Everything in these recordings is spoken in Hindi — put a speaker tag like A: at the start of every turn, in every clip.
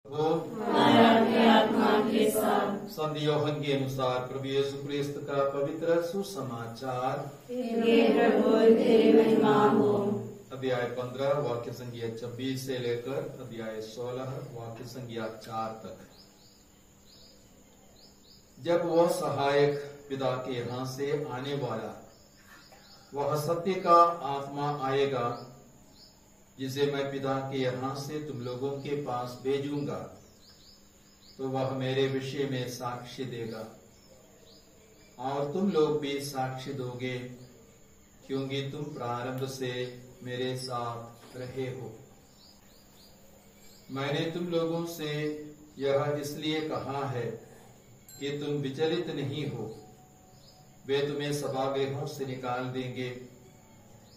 A: हो
B: आत्मा के साथ।
A: संत यूहन्ना के अनुसार प्रभु यीशु क्रिस्त का पवित्र सुसमाचार।
B: हे प्रभु तेरी महिमा हो।
A: अध्याय 15 वाक्य संख्या 26 से लेकर अध्याय 16 वाक्य संख्या 4 तक। जब वह सहायक पिता के यहाँ से आने वाला वह सत्य का आत्मा आएगा, जिसे मैं पिता के यहाँ से तुम लोगों के पास भेजूंगा, तो वह मेरे विषय में साक्ष्य देगा और तुम लोग भी साक्ष्य दोगे, क्योंकि तुम प्रारंभ से मेरे साथ रहे हो। मैंने तुम लोगों से यह इसलिए कहा है कि तुम विचलित नहीं हो। वे तुम्हें सभागृहों से निकाल देंगे।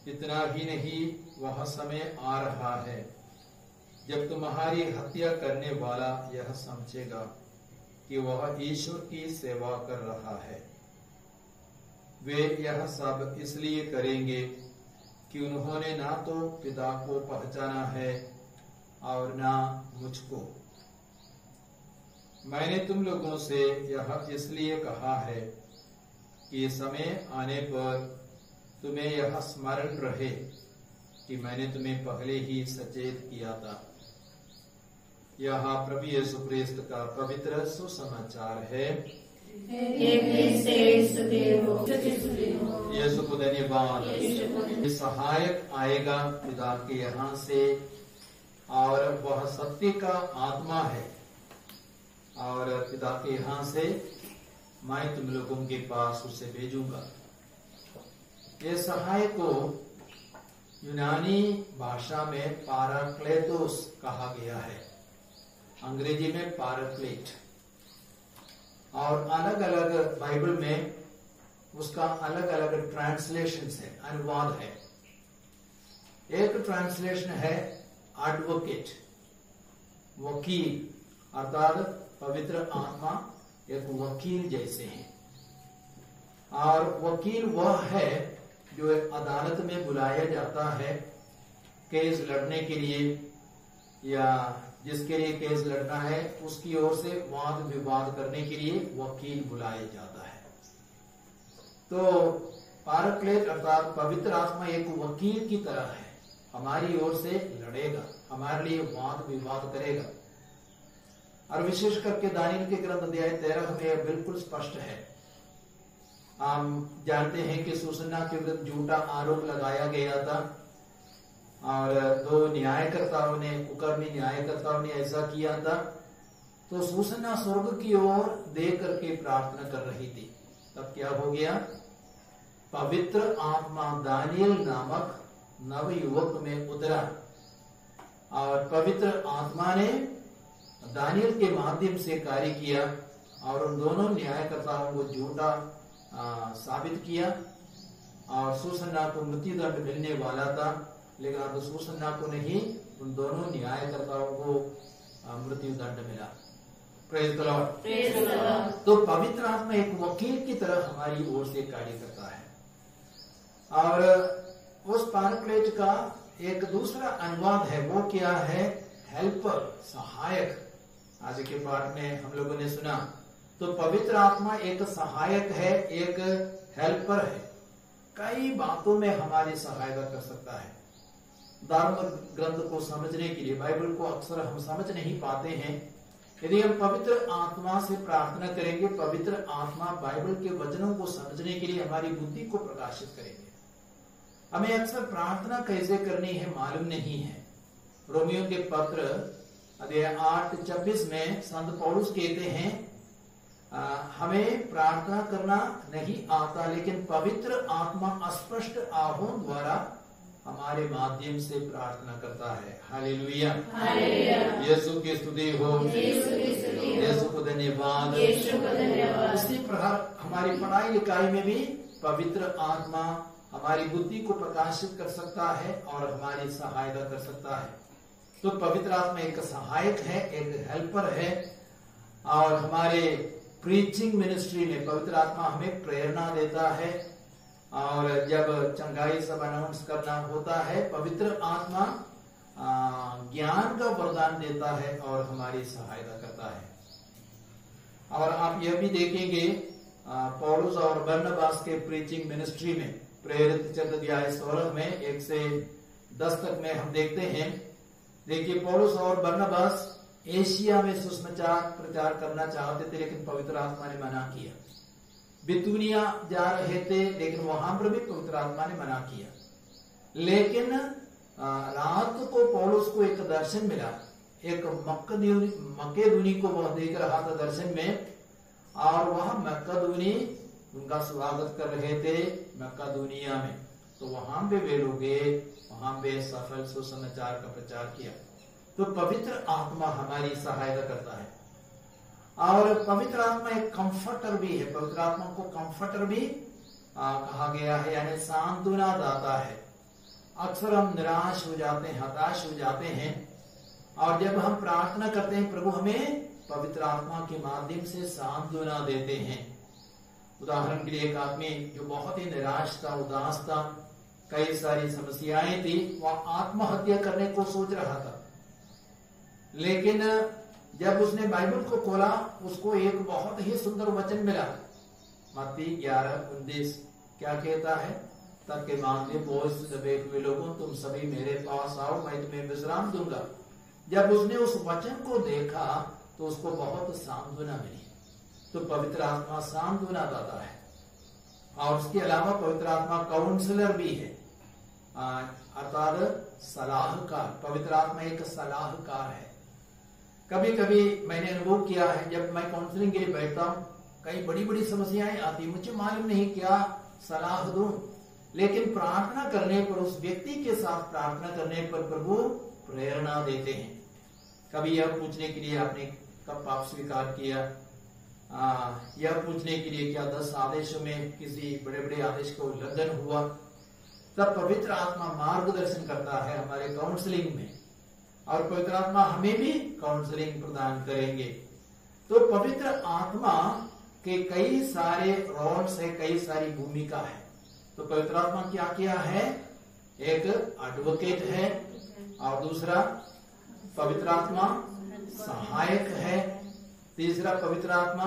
A: इतना ही नहीं, वह समय आ रहा है जब तुम्हारी हत्या करने वाला यह समझेगा कि वह ईश्वर की सेवा कर रहा है। वे यह सब इसलिए करेंगे कि उन्होंने ना तो पिता को पहचाना है और ना मुझको। मैंने तुम लोगों से यह इसलिए कहा है कि समय आने पर तुम्हें यह स्मरण रहे कि मैंने तुम्हें पहले ही सचेत किया था। यह प्रभु यीशु क्रिस्त का पवित्र सुसमाचार है। यीशु को धन्यवाद। सहायक आएगा पिता के यहाँ से और वह सत्य का आत्मा है, और पिता के यहाँ से मैं तुम लोगों के पास उसे भेजूंगा। ये सहायक को यूनानी भाषा में पाराक्लेटोस कहा गया है, अंग्रेजी में पाराक्लेट, और अलग अलग बाइबल में उसका अलग अलग ट्रांसलेशन है, अनुवाद है। एक ट्रांसलेशन है एडवोकेट, वकील, अर्थात पवित्र आत्मा एक वकील जैसे है। और वकील वह है जो एक अदालत में बुलाया जाता है केस लड़ने के लिए, या जिसके लिए केस लड़ना है उसकी ओर से वाद विवाद करने के लिए वकील बुलाया जाता है। तो पाराक्लेट अर्थात पवित्र आत्मा एक वकील की तरह है, हमारी ओर से लड़ेगा, हमारे लिए वाद विवाद करेगा। और विशेष करके दानियल के ग्रंथ अध्याय 13 में बिल्कुल स्पष्ट है। हम जानते हैं कि सुसन्ना के विरुद्ध झूठा आरोप लगाया गया था और दो न्यायकर्ताओं ने, कुकर्मी न्यायकर्ताओं ने ऐसा किया था। तो सुसन्ना स्वर्ग की ओर देख करके प्रार्थना कर रही थी। तब क्या हो गया? पवित्र आत्मा दानियल नामक नव युवक में उतरा और पवित्र आत्मा ने दानियल के माध्यम से कार्य किया और उन दोनों न्यायकर्ताओं को झूठा साबित किया। और सुसन्ना को मृत्यु दंड मिलने वाला था, लेकिन अब सुसन्ना को नहीं, उन दोनों न्यायकर्ताओं को मृत्यु दंड मिला। Praise the Lord. तो पवित्र आत्मा एक वकील की तरह हमारी ओर से कार्य करता है। और उस पाराक्लेट का एक दूसरा अनुवाद है, वो क्या है? हेल्पर, सहायक। आज के पाठ में हम लोगों ने सुना। तो पवित्र आत्मा एक सहायक है, एक हेल्पर है, कई बातों में हमारी सहायता कर सकता है। धर्म ग्रंथ को समझने के लिए, बाइबल को अक्सर हम समझ नहीं पाते हैं। यदि हम पवित्र आत्मा से प्रार्थना करेंगे, पवित्र आत्मा बाइबल के वचनों को समझने के लिए हमारी बुद्धि को प्रकाशित करेंगे। हमें अक्सर प्रार्थना कैसे करनी है मालूम नहीं है। रोमियो के पत्र अध्याय 8:26 में संत पौलुस कहते हैं, हमें प्रार्थना करना नहीं आता, लेकिन पवित्र आत्मा अस्पष्ट आहों द्वारा हमारे माध्यम से प्रार्थना करता है। हालेलुया, यीशु की स्तुति हो, यीशु को धन्यवाद। उसी प्रकार हमारी पढ़ाई लिखाई में भी पवित्र आत्मा हमारी बुद्धि को प्रकाशित कर सकता है और हमारी सहायता कर सकता है। तो पवित्र आत्मा एक सहायक है, एक हेल्पर है। और हमारे प्रीचिंग मिनिस्ट्री में पवित्र आत्मा हमें प्रेरणा देता है, और जब चंगाई सब अनाउंस करना होता है, पवित्र आत्मा ज्ञान का वरदान देता है और हमारी सहायता करता है। और आप यह भी देखेंगे पौलुस और बरनबास के प्रीचिंग मिनिस्ट्री में प्रेरित चरित्र अध्याय 16 में 1 से 10 तक में हम देखते हैं। देखिए, पौलुस और बरनबास एशिया में सुसमाचार प्रचार करना चाहते थे, लेकिन पवित्र आत्मा ने मना किया। बितूनिया जा रहे थे, लेकिन वहां पर भी पवित्र आत्मा ने मना किया। लेकिन रात को पौलुस को एक दर्शन मिला, एक मकेदूनी को वह देख रहा था दर्शन में, और वह मकेदूनी उनका स्वागत कर रहे थे मकेदूनिया में। तो वहां पे वे लोग गए, वहां पे सफल सुसमाचार का प्रचार किया। तो पवित्र आत्मा हमारी सहायता करता है, और पवित्र आत्मा एक कंफर्टर भी है। पवित्र आत्मा को कंफर्टर भी कहा गया है, यानी सांत्वना दाता है। अक्सर हम निराश हो जाते हैं, हताश हो जाते हैं, और जब हम प्रार्थना करते हैं, प्रभु हमें पवित्र आत्मा के माध्यम से सांत्वना देते हैं। उदाहरण के लिए एक आदमी जो बहुत ही निराश था, उदास था, कई सारी समस्याएं थी, वह आत्महत्या करने को सोच रहा था। लेकिन जब उसने बाइबल को खोला, उसको एक बहुत ही सुंदर वचन मिला, मत्ती 11:19 क्या कहता है? तब के मांगे बोझ से दबे हुए लोगों, तुम सभी मेरे पास आओ, मैं तुम्हें विश्राम दूंगा। जब उसने उस वचन को देखा तो उसको बहुत सांत्वना मिली। तो पवित्र आत्मा सांत्वना दाता है। और उसके अलावा पवित्र आत्मा काउंसलर भी है, अर्थात सलाहकार। पवित्र आत्मा एक सलाहकार है। कभी कभी मैंने अनुभव किया है, जब मैं काउंसलिंग के लिए बैठता हूँ, कई बड़ी बड़ी समस्याएं आती, मुझे मालूम नहीं क्या सलाह दूं, लेकिन प्रार्थना करने पर, उस व्यक्ति के साथ प्रार्थना करने पर प्रभु प्रेरणा देते हैं। कभी यह पूछने के लिए आपने कब पाप स्वीकार किया, यह पूछने के लिए क्या 10 आदेशों में किसी बड़े बड़े आदेश का उल्लंघन हुआ, तब पवित्र आत्मा मार्गदर्शन करता है हमारे काउंसलिंग में, और पवित्र आत्मा हमें भी काउंसलिंग प्रदान करेंगे। तो पवित्र आत्मा के कई सारे रोल्स है, कई सारी भूमिका है। तो पवित्र आत्मा क्या किया है? एक एडवोकेट है, और दूसरा पवित्र आत्मा सहायक है, तीसरा पवित्र आत्मा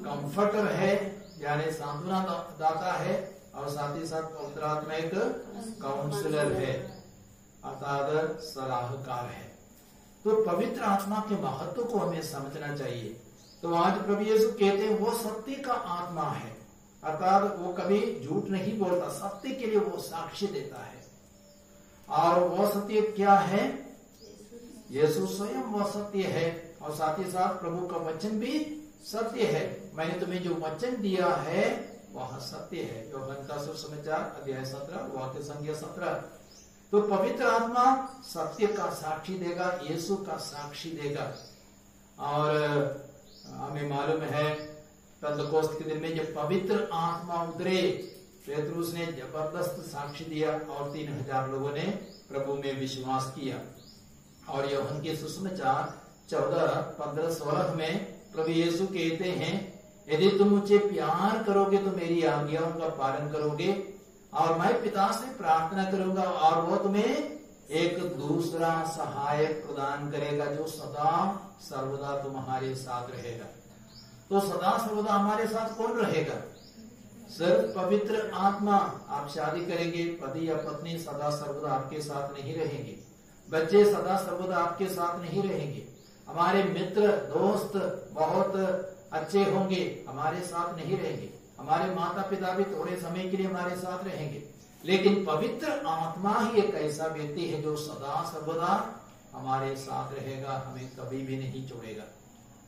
A: कंफर्टर है, यानी सांत्वना दाता है, और साथ ही साथ पवित्र आत्मा एक काउंसलर है, अर्थात सलाहकार है। तो पवित्र आत्मा के महत्व को हमें समझना चाहिए। तो आज प्रभु यीशु कहते हैं वो सत्य का आत्मा है, अर्थात वो कभी झूठ नहीं बोलता, सत्य के लिए वो साक्ष्य देता है। और वो सत्य क्या है? यीशु स्वयं वो सत्य है, और साथ ही साथ प्रभु का वचन भी सत्य है। मैंने तुम्हें जो वचन दिया है वह सत्य है। योहन का सुसमाचार अध्याय 17 वाक्य संख्या 17। तो पवित्र आत्मा सत्य का साक्षी देगा, यीशु का साक्षी देगा। और हमें मालूम है पेंतकोस्त के दिन में जब पवित्र आत्मा उतरे, पेतरुस ने जबरदस्त साक्षी दिया, और 3000 लोगों ने प्रभु में विश्वास किया। और यूहन्ना के सुसमाचार 14, 15, 16 में प्रभु यीशु कहते हैं, यदि तुम मुझे प्यार करोगे तो मेरी आज्ञाओं का पालन करोगे, और मैं पिता से प्रार्थना करूंगा, और वो तुम्हें एक दूसरा सहायक प्रदान करेगा जो सदा सर्वदा तुम्हारे साथ रहेगा। तो सदा सर्वदा हमारे साथ कौन रहेगा? सिर्फ पवित्र आत्मा। आप शादी करेंगे, पति या पत्नी सदा सर्वदा आपके साथ नहीं रहेंगे, बच्चे सदा सर्वदा आपके साथ नहीं रहेंगे, हमारे मित्र दोस्त बहुत अच्छे होंगे, हमारे साथ नहीं रहेंगे, हमारे माता पिता भी थोड़े समय के लिए हमारे साथ रहेंगे, लेकिन पवित्र आत्मा ही एक ऐसा व्यक्ति है जो सदा सर्वदा हमारे साथ रहेगा, हमें कभी भी नहीं छोड़ेगा।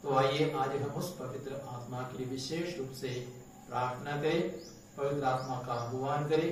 A: तो आइए आज हम उस पवित्र आत्मा के लिए विशेष रूप से प्रार्थना करें, पवित्र आत्मा का आह्वान करें।